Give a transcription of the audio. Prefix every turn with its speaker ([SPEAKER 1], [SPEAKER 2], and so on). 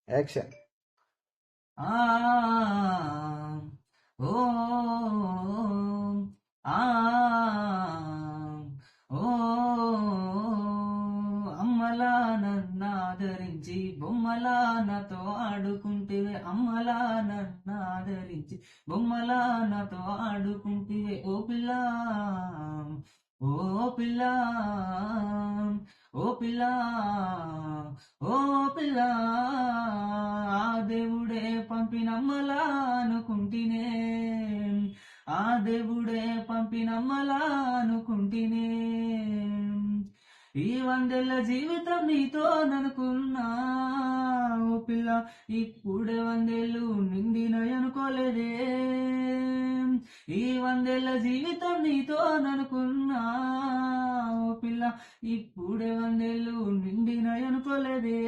[SPEAKER 1] Action.
[SPEAKER 2] ఆ ఓ ఆ ఓ అమ్మలా నన్నాదరించి బొమ్మలా నాతో ఆడుకుంటివే, అమ్మలా నన్నాదరించి బొమ్మలా నాతో ఆడుకుంటివే, ఓ పిల్ల ఓ పిల్ల ఓ పిల్ల ఓ పిల్ల, ఆ దేవుడే పంపినమ్మలా అనుకుంటినే, ఆ దేవుడే పంపినమ్మలా అనుకుంటినే, ఈ వందేళ్ల జీవితం నీతో ననుకున్నా, ఓ పిల్ల ఇప్పుడే వందేళ్ళు నిండినయనుకోలేదే, ఈ వందేళ్ల జీవితం నీతో ననుకున్నా, ఓ పిల్ల ఇప్పుడే వందేళ్ళు నిండినయనుకోలేదే.